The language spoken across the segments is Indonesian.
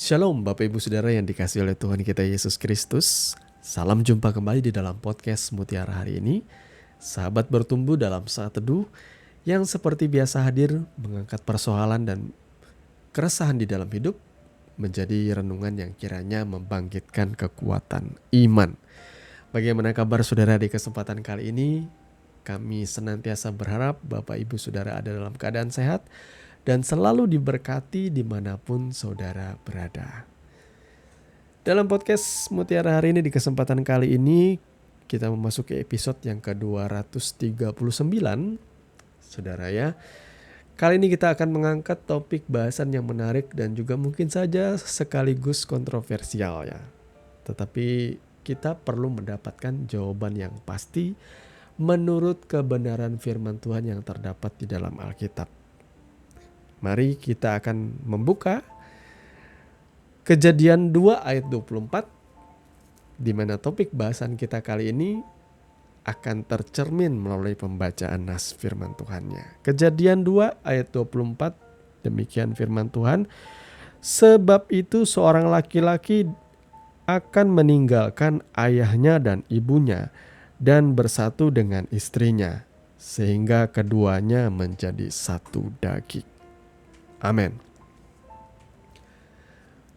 Shalom Bapak Ibu Saudara yang dikasihi oleh Tuhan kita Yesus Kristus. Salam jumpa kembali di dalam podcast Mutiara hari ini. Sahabat bertumbuh dalam saat teduh yang seperti biasa hadir mengangkat persoalan dan keresahan di dalam hidup menjadi renungan yang kiranya membangkitkan kekuatan iman. Bagaimana kabar saudara di kesempatan kali ini? Kami senantiasa berharap Bapak Ibu Saudara ada dalam keadaan sehat dan selalu diberkati dimanapun saudara berada. Dalam podcast Mutiara hari ini di kesempatan kali ini kita memasuki episode yang ke-239. Saudara ya, kali ini kita akan mengangkat topik bahasan yang menarik dan juga mungkin saja sekaligus kontroversial ya. Tetapi kita perlu mendapatkan jawaban yang pasti menurut kebenaran firman Tuhan yang terdapat di dalam Alkitab. Mari kita akan membuka Kejadian 2 ayat 24 di mana topik bahasan kita kali ini akan tercermin melalui pembacaan nas firman Tuhannya. Kejadian 2 ayat 24 demikian firman Tuhan. Sebab itu seorang laki-laki akan meninggalkan ayahnya dan ibunya dan bersatu dengan istrinya sehingga keduanya menjadi satu daging. Amin.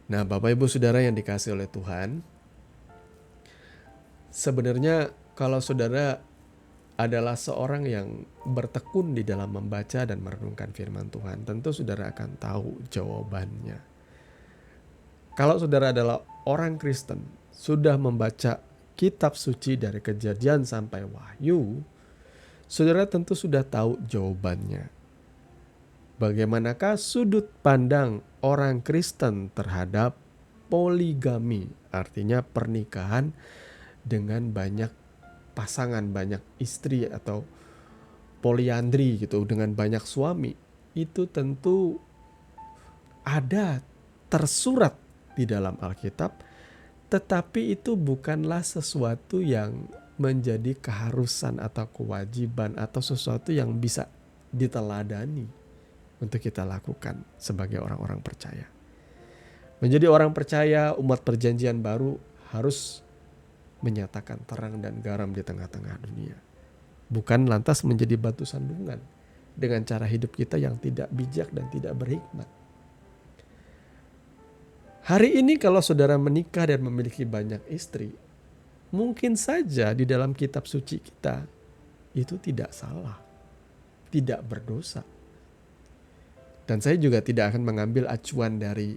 Nah, Bapak Ibu Saudara yang dikasihi oleh Tuhan, sebenarnya kalau saudara adalah seorang yang bertekun di dalam membaca dan merenungkan firman Tuhan, tentu saudara akan tahu jawabannya. Kalau saudara adalah orang Kristen, sudah membaca kitab suci dari Kejadian sampai Wahyu, saudara tentu sudah tahu jawabannya. Bagaimanakah sudut pandang orang Kristen terhadap poligami, artinya pernikahan dengan banyak pasangan, banyak istri atau poliandri gitu, dengan banyak suami. Itu tentu ada tersurat di dalam Alkitab, tetapi itu bukanlah sesuatu yang menjadi keharusan atau kewajiban atau sesuatu yang bisa diteladani untuk kita lakukan sebagai orang-orang percaya. Menjadi orang percaya, umat perjanjian baru harus menyatakan terang dan garam di tengah-tengah dunia. Bukan lantas menjadi batu sandungan dengan cara hidup kita yang tidak bijak dan tidak berhikmat. Hari ini kalau saudara menikah dan memiliki banyak istri, mungkin saja di dalam kitab suci kita itu tidak salah, tidak berdosa. Dan saya juga tidak akan mengambil acuan dari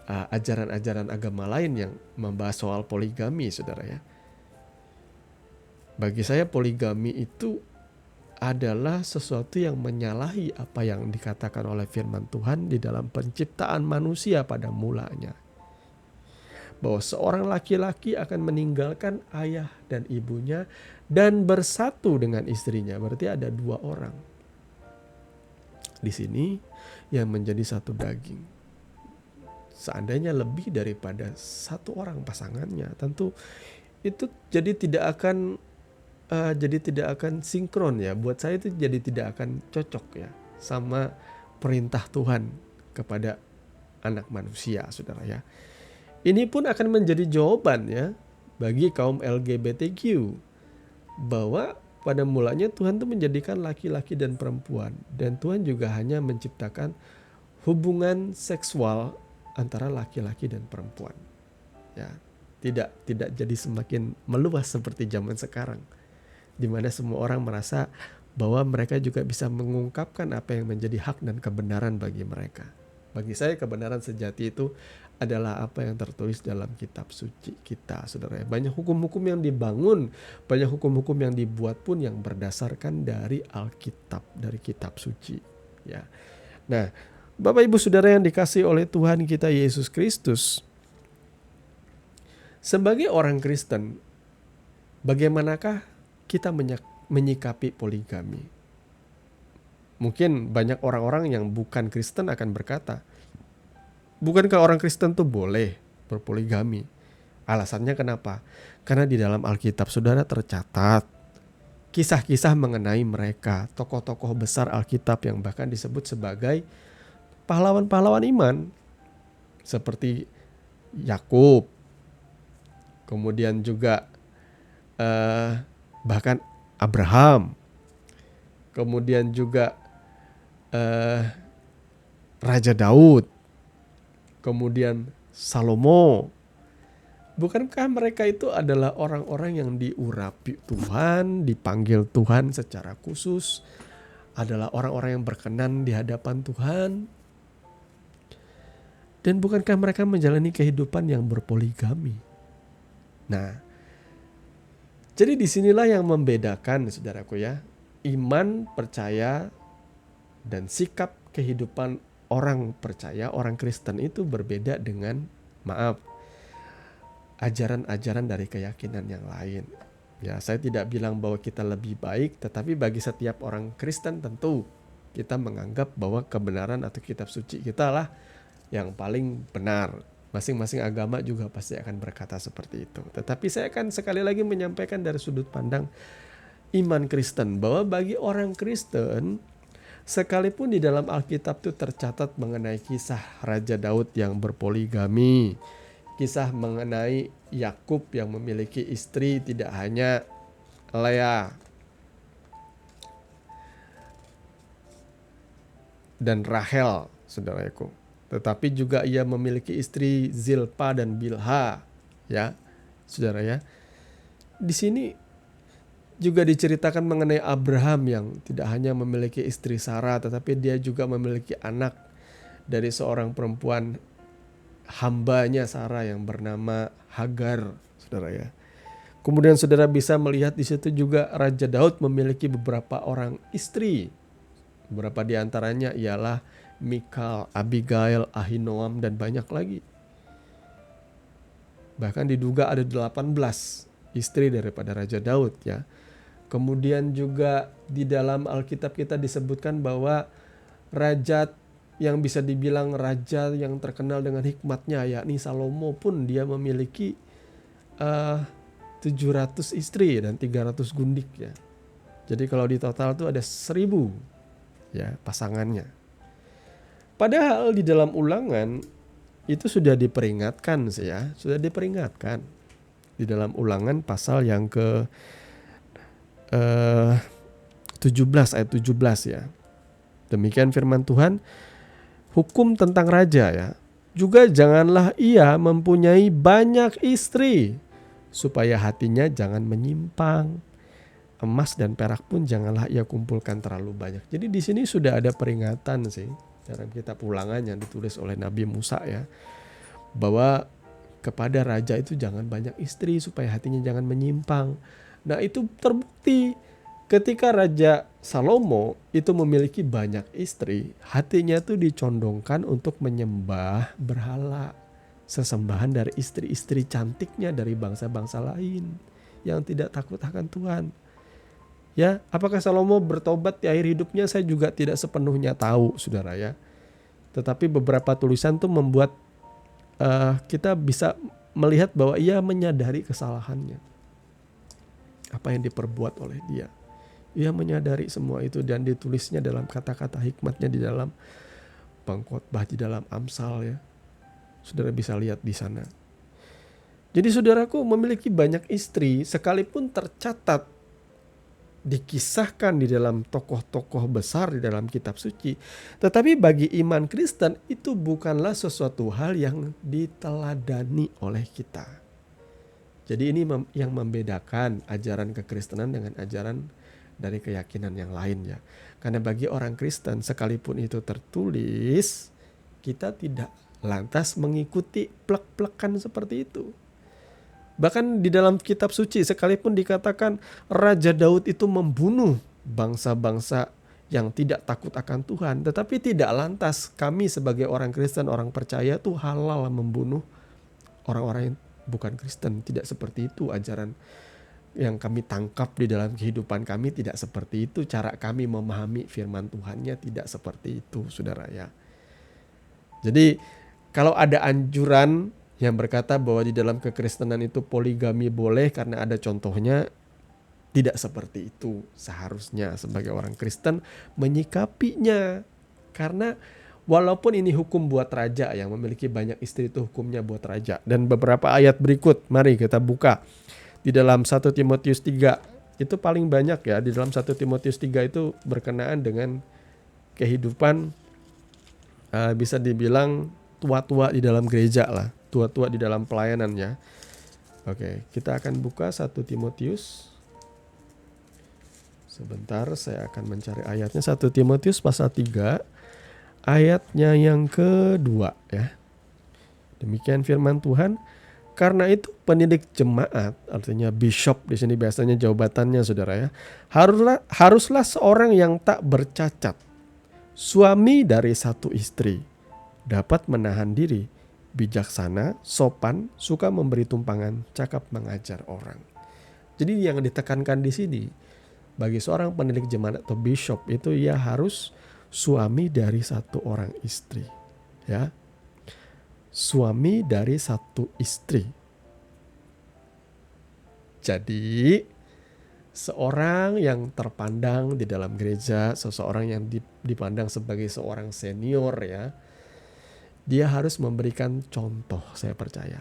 ajaran-ajaran agama lain yang membahas soal poligami, saudara ya. Bagi saya poligami itu adalah sesuatu yang menyalahi apa yang dikatakan oleh firman Tuhan di dalam penciptaan manusia pada mulanya. Bahwa seorang laki-laki akan meninggalkan ayah dan ibunya dan bersatu dengan istrinya. Berarti ada dua orang di sini yang menjadi satu daging. Seandainya lebih daripada satu orang pasangannya, tentu itu jadi tidak akan sinkron ya. Buat saya itu jadi tidak akan cocok ya sama perintah Tuhan kepada anak manusia, saudara ya. Ini pun akan menjadi jawaban ya bagi kaum LGBTQ bahwa pada mulanya Tuhan itu menjadikan laki-laki dan perempuan, dan Tuhan juga hanya menciptakan hubungan seksual antara laki-laki dan perempuan. Ya, tidak jadi semakin meluas seperti zaman sekarang, di mana semua orang merasa bahwa mereka juga bisa mengungkapkan apa yang menjadi hak dan kebenaran bagi mereka. Bagi saya kebenaran sejati itu adalah apa yang tertulis dalam kitab suci kita, saudara. Banyak hukum-hukum yang dibangun, banyak hukum-hukum yang dibuat pun yang berdasarkan dari Alkitab, dari kitab suci. Ya. Nah, Bapak Ibu Saudara yang dikasihi oleh Tuhan kita Yesus Kristus, sebagai orang Kristen, bagaimanakah kita menyikapi poligami? Mungkin banyak orang-orang yang bukan Kristen akan berkata, bukankah orang Kristen tuh boleh berpoligami? Alasannya kenapa? Karena di dalam Alkitab saudara tercatat kisah-kisah mengenai mereka, tokoh-tokoh besar Alkitab yang bahkan disebut sebagai pahlawan-pahlawan iman. seperti Yakub, kemudian juga bahkan Abraham, kemudian juga Raja Daud, kemudian Salomo. Bukankah mereka itu adalah orang-orang yang diurapi Tuhan, dipanggil Tuhan secara khusus, adalah orang-orang yang berkenan di hadapan Tuhan? Dan bukankah mereka menjalani kehidupan yang berpoligami? Nah, jadi disinilah yang membedakan, saudaraku ya, iman, percaya, dan sikap kehidupan orang percaya, orang Kristen itu berbeda dengan, ajaran-ajaran dari keyakinan yang lain. Ya, saya tidak bilang bahwa kita lebih baik, tetapi bagi setiap orang Kristen tentu kita menganggap bahwa kebenaran atau kitab suci kita lah yang paling benar. Masing-masing agama juga pasti akan berkata seperti itu. Tetapi saya akan sekali lagi menyampaikan dari sudut pandang iman Kristen, bahwa bagi orang Kristen, sekalipun di dalam Alkitab itu tercatat mengenai kisah Raja Daud yang berpoligami, kisah mengenai Yakub yang memiliki istri tidak hanya Lea dan Rahel, saudaraku, tetapi juga ia memiliki istri Zilpa dan Bilha, ya, saudara ya. Di sini juga diceritakan mengenai Abraham yang tidak hanya memiliki istri Sarah, tetapi dia juga memiliki anak dari seorang perempuan hambanya Sarah yang bernama Hagar, saudara ya. Kemudian saudara bisa melihat di situ juga Raja Daud memiliki beberapa orang istri. Beberapa di antaranya ialah Mikal, Abigail, Ahinoam, dan banyak lagi. Bahkan diduga ada 18 istri daripada Raja Daud ya. Kemudian juga di dalam Alkitab kita disebutkan bahwa raja yang bisa dibilang raja yang terkenal dengan hikmatnya, yakni Salomo pun dia memiliki 700 istri dan 300 gundik ya. Jadi kalau di total itu ada 1000 ya pasangannya. Padahal di dalam Ulangan itu sudah diperingatkan sih ya, sudah diperingatkan di dalam Ulangan pasal yang ke 17 ayat 17 ya. Demikian firman Tuhan, hukum tentang raja ya. Juga janganlah ia mempunyai banyak istri, supaya hatinya jangan menyimpang. Emas dan perak pun janganlah ia kumpulkan terlalu banyak. Jadi di sini sudah ada peringatan sih dalam kitab Ulangan yang ditulis oleh Nabi Musa ya, bahwa kepada raja itu jangan banyak istri supaya hatinya jangan menyimpang. Nah itu terbukti ketika Raja Salomo itu memiliki banyak istri, hatinya tuh dicondongkan untuk menyembah berhala, sesembahan dari istri-istri cantiknya dari bangsa-bangsa lain yang tidak takut akan Tuhan. Ya, apakah Salomo bertobat di akhir hidupnya saya juga tidak sepenuhnya tahu, saudara ya. Tetapi beberapa tulisan tuh membuat kita bisa melihat bahwa ia menyadari kesalahannya, apa yang diperbuat oleh dia. Ia menyadari semua itu dan ditulisnya dalam kata-kata hikmatnya di dalam pengkhotbah, di dalam Amsal ya. Saudara bisa lihat di sana. Jadi saudaraku memiliki banyak istri sekalipun tercatat dikisahkan di dalam tokoh-tokoh besar di dalam kitab suci, tetapi bagi iman Kristen itu bukanlah sesuatu hal yang diteladani oleh kita. Jadi ini yang membedakan ajaran kekristenan dengan ajaran dari keyakinan yang lain ya. Karena bagi orang Kristen sekalipun itu tertulis, kita tidak lantas mengikuti plek-plekan seperti itu. Bahkan di dalam kitab suci sekalipun dikatakan Raja Daud itu membunuh bangsa-bangsa yang tidak takut akan Tuhan, tetapi tidak lantas kami sebagai orang Kristen, orang percaya tuh halal membunuh orang-orang yang bukan Kristen. Tidak seperti itu ajaran yang kami tangkap di dalam kehidupan kami, tidak seperti itu. Cara kami memahami firman Tuhannya tidak seperti itu, saudara ya. Jadi kalau ada anjuran yang berkata bahwa di dalam kekristenan itu poligami boleh karena ada contohnya, tidak seperti itu seharusnya sebagai orang Kristen menyikapinya. Karena Walaupun ini hukum buat raja, yang memiliki banyak istri itu hukumnya buat raja. Dan beberapa ayat berikut, mari kita buka. Di dalam 1 Timotius 3, itu paling banyak ya. Di dalam 1 Timotius 3 itu berkenaan dengan kehidupan, bisa dibilang tua-tua di dalam gereja lah. Tua-tua di dalam pelayanannya. Oke, kita akan buka 1 Timotius. Sebentar, saya akan mencari ayatnya. 1 Timotius pasal 3. Ayatnya yang kedua ya. Demikian firman Tuhan. Karena itu pendidik jemaat, artinya bishop di sini biasanya jabatannya saudara ya. Haruslah seorang yang tak bercacat, suami dari satu istri, dapat menahan diri, bijaksana, sopan, suka memberi tumpangan, cakap mengajar orang. Jadi yang ditekankan di sini bagi seorang pendidik jemaat atau bishop itu ia harus suami dari satu orang istri, ya, suami dari satu istri. Jadi seorang yang terpandang di dalam gereja, seseorang yang dipandang sebagai seorang senior ya, dia harus memberikan contoh, saya percaya.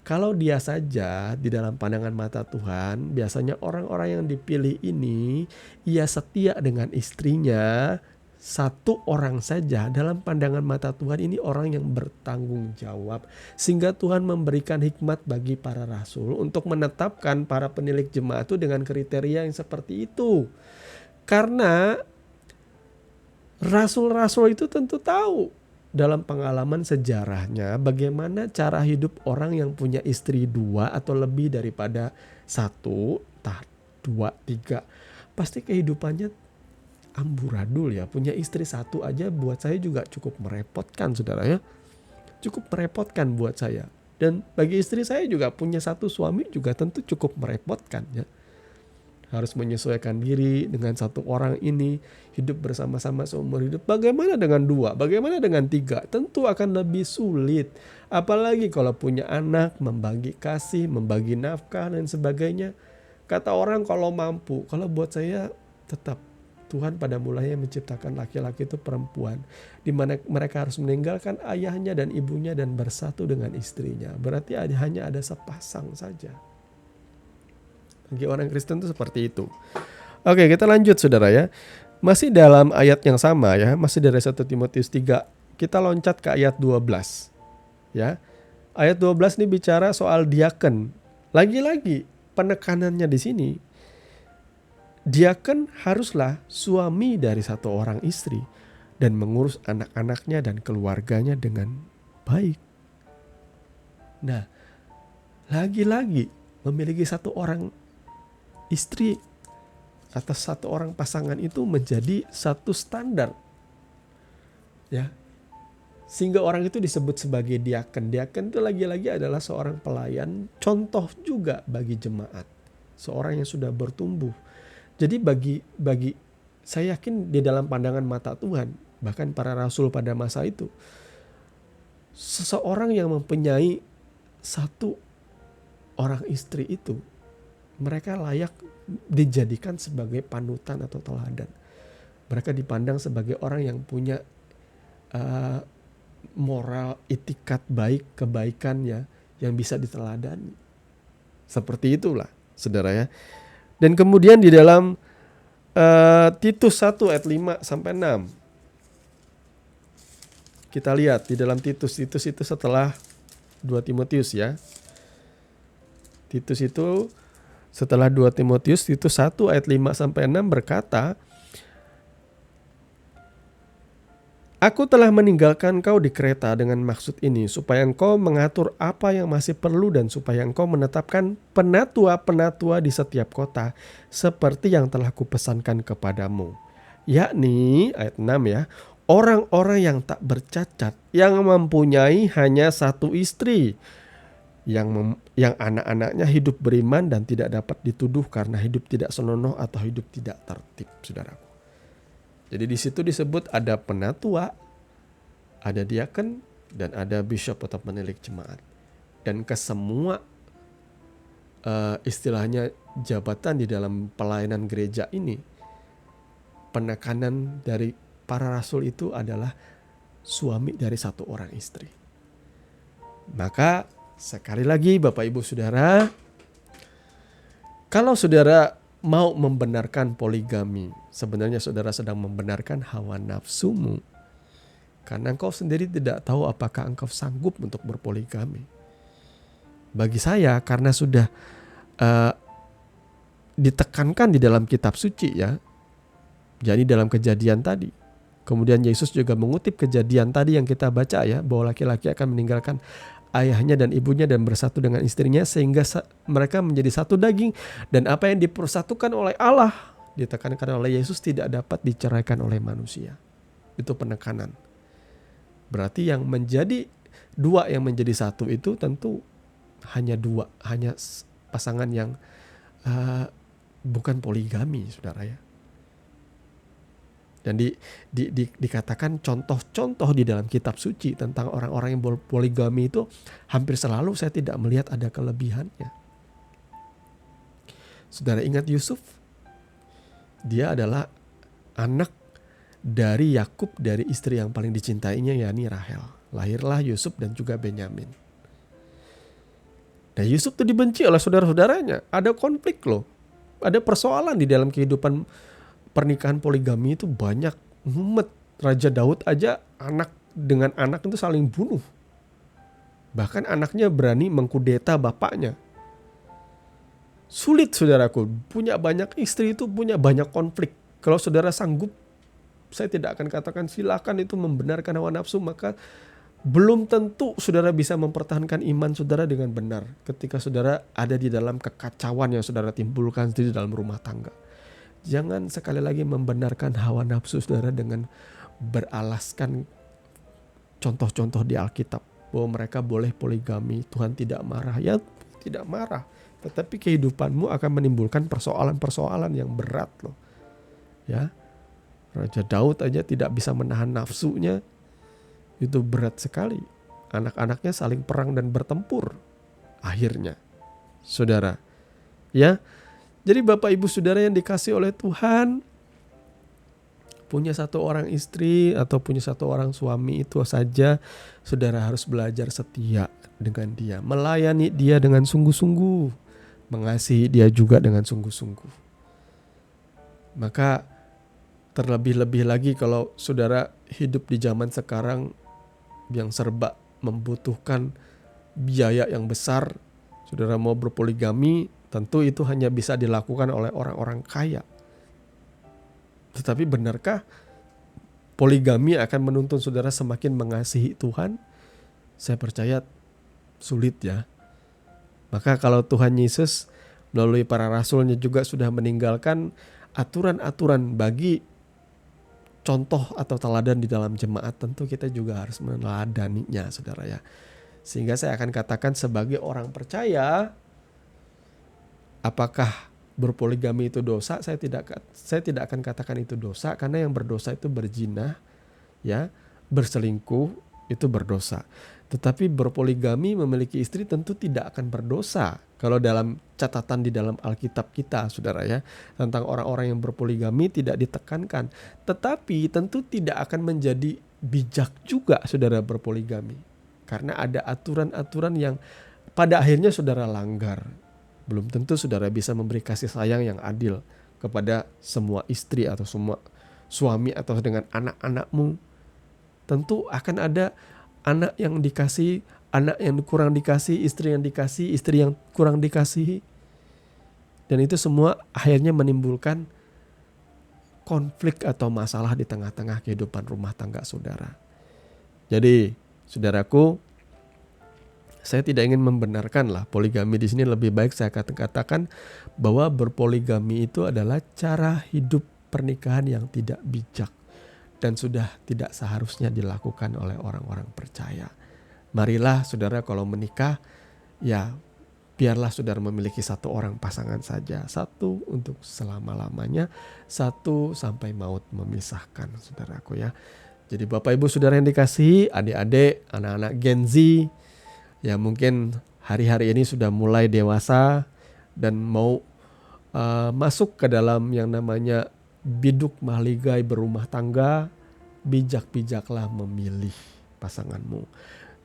Kalau dia saja di dalam pandangan mata Tuhan, biasanya orang-orang yang dipilih ini, ia setia dengan istrinya, satu orang saja dalam pandangan mata Tuhan ini orang yang bertanggung jawab. Sehingga Tuhan memberikan hikmat bagi para rasul untuk menetapkan para penilik jemaat itu dengan kriteria yang seperti itu. Karena rasul-rasul itu tentu tahu dalam pengalaman sejarahnya bagaimana cara hidup orang yang punya istri 2 atau lebih daripada 1, 2, 3. Pasti kehidupannya amburadul ya. Punya istri 1 aja buat saya juga cukup merepotkan saudara ya. Cukup merepotkan buat saya. Dan bagi istri saya juga punya 1 suami juga tentu cukup merepotkan ya. Harus menyesuaikan diri dengan 1 orang ini, hidup bersama-sama seumur hidup. Bagaimana dengan 2? Bagaimana dengan 3? Tentu akan lebih sulit. Apalagi kalau punya anak, membagi kasih, membagi nafkah dan sebagainya. Kata orang kalau mampu, kalau buat saya tetap Tuhan pada mulanya menciptakan laki-laki itu perempuan, di mana mereka harus meninggalkan ayahnya dan ibunya dan bersatu dengan istrinya. Berarti hanya ada sepasang saja. Bagi orang Kristen itu seperti itu. Oke, kita lanjut saudara ya. Masih dalam ayat yang sama ya, masih dari 1 Timotius 3. Kita loncat ke ayat 12. Ya. Ayat 12 ini bicara soal diaken. Lagi-lagi penekanannya di sini. Diaken haruslah suami dari 1 orang istri dan mengurus anak-anaknya dan keluarganya dengan baik. Nah, lagi-lagi memiliki 1 orang istri atas 1 orang pasangan itu menjadi 1 standar. Ya. Sehingga orang itu disebut sebagai diaken. Diaken itu lagi-lagi adalah seorang pelayan, contoh juga bagi jemaat. Seorang yang sudah bertumbuh. Jadi bagi saya yakin di dalam pandangan mata Tuhan, bahkan para rasul pada masa itu, seseorang yang mempunyai 1 orang istri itu, mereka layak dijadikan sebagai panutan atau teladan. Mereka dipandang sebagai orang yang punya moral, itikat baik, kebaikannya yang bisa diteladani. Seperti itulah, saudara ya. Dan kemudian di dalam Titus 1 ayat 5 sampai 6. Kita lihat di dalam Titus itu setelah 2 Timotius ya. Titus itu setelah 2 Timotius, Titus 1 ayat 5 sampai 6 berkata, Aku telah meninggalkan kau di Kreta dengan maksud ini, supaya engkau mengatur apa yang masih perlu dan supaya engkau menetapkan penatua-penatua di setiap kota, seperti yang telah kupesankan kepadamu. Yakni, ayat 6 ya, orang-orang yang tak bercacat, yang mempunyai hanya 1 istri, yang anak-anaknya hidup beriman dan tidak dapat dituduh karena hidup tidak senonoh atau hidup tidak tertib, saudaraku. Jadi di situ disebut ada penatua, ada diaken, dan ada bishop atau penilik jemaat. Dan kesemua istilahnya jabatan di dalam pelayanan gereja ini, penekanan dari para rasul itu adalah suami dari satu orang istri. Maka sekali lagi Bapak Ibu Saudara, kalau saudara mau membenarkan poligami, sebenarnya saudara sedang membenarkan hawa nafsumu. Karena engkau sendiri tidak tahu apakah engkau sanggup untuk berpoligami. Bagi saya, karena sudah ditekankan di dalam kitab suci ya, jadi dalam Kejadian tadi. Kemudian Yesus juga mengutip Kejadian tadi yang kita baca ya, bahwa laki-laki akan meninggalkan ayahnya dan ibunya dan bersatu dengan istrinya sehingga mereka menjadi satu daging. Dan apa yang dipersatukan oleh Allah, ditekankan oleh Yesus, tidak dapat diceraikan oleh manusia. Itu penekanan. Berarti yang menjadi dua yang menjadi satu itu tentu hanya dua, hanya pasangan yang bukan poligami, saudara ya. Dan dikatakan contoh-contoh di dalam kitab suci tentang orang-orang yang poligami itu hampir selalu saya tidak melihat ada kelebihannya. Saudara ingat Yusuf? Dia adalah anak dari Yakub, dari istri yang paling dicintainya, yakni Rahel. Lahirlah Yusuf dan juga Benyamin. Nah, Yusuf itu dibenci oleh saudara-saudaranya. Ada konflik loh. Ada persoalan di dalam kehidupan pernikahan poligami itu banyak. Raja Daud aja anak dengan anak itu saling bunuh. Bahkan anaknya berani mengkudeta bapaknya. Sulit saudaraku, punya banyak istri itu punya banyak konflik. Kalau saudara sanggup, saya tidak akan katakan silakan itu membenarkan hawa nafsu, maka belum tentu saudara bisa mempertahankan iman saudara dengan benar ketika saudara ada di dalam kekacauan yang saudara timbulkan di dalam rumah tangga. Jangan sekali lagi membenarkan hawa nafsu saudara dengan beralaskan contoh-contoh di Alkitab bahwa mereka boleh poligami, Tuhan tidak marah. Ya, tidak marah, tetapi kehidupanmu akan menimbulkan persoalan-persoalan yang berat loh. Ya. Raja Daud aja tidak bisa menahan nafsunya, itu berat sekali. Anak-anaknya saling perang dan bertempur akhirnya, saudara. Ya, jadi Bapak Ibu Saudara yang dikasihi oleh Tuhan, punya satu orang istri atau punya satu orang suami itu saja, saudara harus belajar setia dengan dia, melayani dia dengan sungguh-sungguh, mengasihi dia juga dengan sungguh-sungguh. Maka terlebih-lebih lagi kalau saudara hidup di zaman sekarang yang serba membutuhkan biaya yang besar, saudara mau berpoligami, tentu itu hanya bisa dilakukan oleh orang-orang kaya. Tetapi benarkah poligami akan menuntun saudara semakin mengasihi Tuhan? Saya percaya sulit ya. Maka kalau Tuhan Yesus melalui para rasulnya juga sudah meninggalkan aturan-aturan bagi contoh atau teladan di dalam jemaat, tentu kita juga harus meneladaninya, saudara ya. Sehingga saya akan katakan sebagai orang percaya, apakah berpoligami itu dosa? Saya tidak akan katakan itu dosa, karena yang berdosa itu berzina, ya, berselingkuh itu berdosa. Tetapi berpoligami, memiliki istri tentu tidak akan berdosa. Kalau dalam catatan di dalam Alkitab kita, saudara ya, tentang orang-orang yang berpoligami tidak ditekankan. Tetapi tentu tidak akan menjadi bijak juga saudara berpoligami. Karena ada aturan-aturan yang pada akhirnya saudara langgar. Belum tentu saudara bisa memberi kasih sayang yang adil kepada semua istri atau semua suami atau dengan anak-anakmu. Tentu akan ada anak yang dikasih, anak yang kurang dikasih, istri yang dikasih, istri yang kurang dikasihi. Dan itu semua akhirnya menimbulkan konflik atau masalah di tengah-tengah kehidupan rumah tangga saudara. Jadi, saudaraku, saya tidak ingin membenarkan lah poligami di sini. Lebih baik saya katakan bahwa berpoligami itu adalah cara hidup pernikahan yang tidak bijak dan sudah tidak seharusnya dilakukan oleh orang-orang percaya. Marilah saudara kalau menikah, ya biarlah saudara memiliki satu orang pasangan saja. Satu untuk selama-lamanya, satu sampai maut memisahkan, saudaraku ya. Jadi Bapak Ibu Saudara yang dikasihi, adik-adik, anak-anak Gen Z, ya mungkin hari-hari ini sudah mulai dewasa dan mau masuk ke dalam yang namanya biduk mahligai berumah tangga, bijak-bijaklah memilih pasanganmu.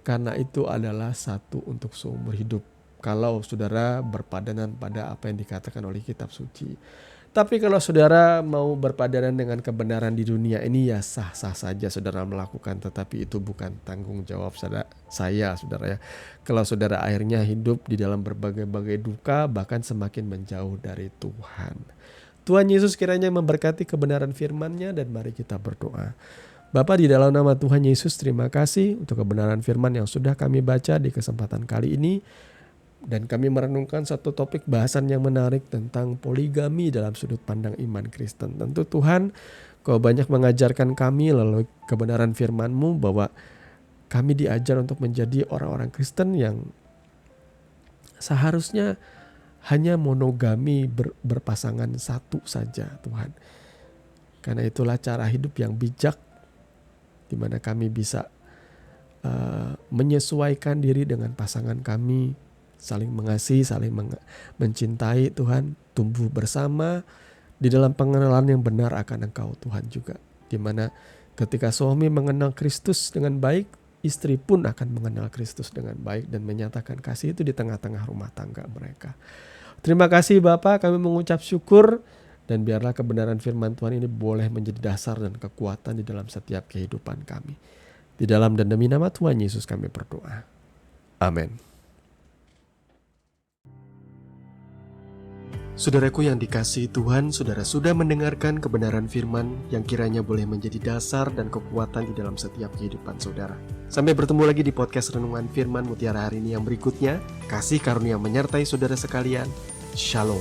Karena itu adalah satu untuk seumur hidup. Kalau saudara berpadanan pada apa yang dikatakan oleh kitab suci. Tapi kalau saudara mau berpadanan dengan kebenaran di dunia ini, ya sah-sah saja saudara melakukan. Tetapi itu bukan tanggung jawab saya saudara ya. Kalau saudara akhirnya hidup di dalam berbagai-bagai duka, bahkan semakin menjauh dari Tuhan. Tuhan Yesus kiranya memberkati kebenaran firman-Nya, dan mari kita berdoa. Bapa, di dalam nama Tuhan Yesus, terima kasih untuk kebenaran firman yang sudah kami baca di kesempatan kali ini. Dan kami merenungkan satu topik bahasan yang menarik tentang poligami dalam sudut pandang iman Kristen. Tentu Tuhan, Kau banyak mengajarkan kami melalui kebenaran firman-Mu bahwa kami diajar untuk menjadi orang-orang Kristen yang seharusnya hanya monogami berpasangan satu saja Tuhan. Karena itulah cara hidup yang bijak, di mana kami bisa menyesuaikan diri dengan pasangan kami, saling mengasihi, saling mencintai Tuhan, tumbuh bersama di dalam pengenalan yang benar akan Engkau Tuhan juga. Di mana ketika suami mengenal Kristus dengan baik, istri pun akan mengenal Kristus dengan baik dan menyatakan kasih itu di tengah-tengah rumah tangga mereka. Terima kasih Bapa, kami mengucap syukur, dan biarlah kebenaran firman Tuhan ini boleh menjadi dasar dan kekuatan di dalam setiap kehidupan kami. Di dalam dan demi nama Tuhan Yesus kami berdoa. Amin. Saudaraku yang dikasihi Tuhan, saudara sudah mendengarkan kebenaran firman yang kiranya boleh menjadi dasar dan kekuatan di dalam setiap kehidupan saudara. Sampai bertemu lagi di podcast Renungan Firman Mutiara hari ini yang berikutnya. Kasih karunia menyertai saudara sekalian. Shalom.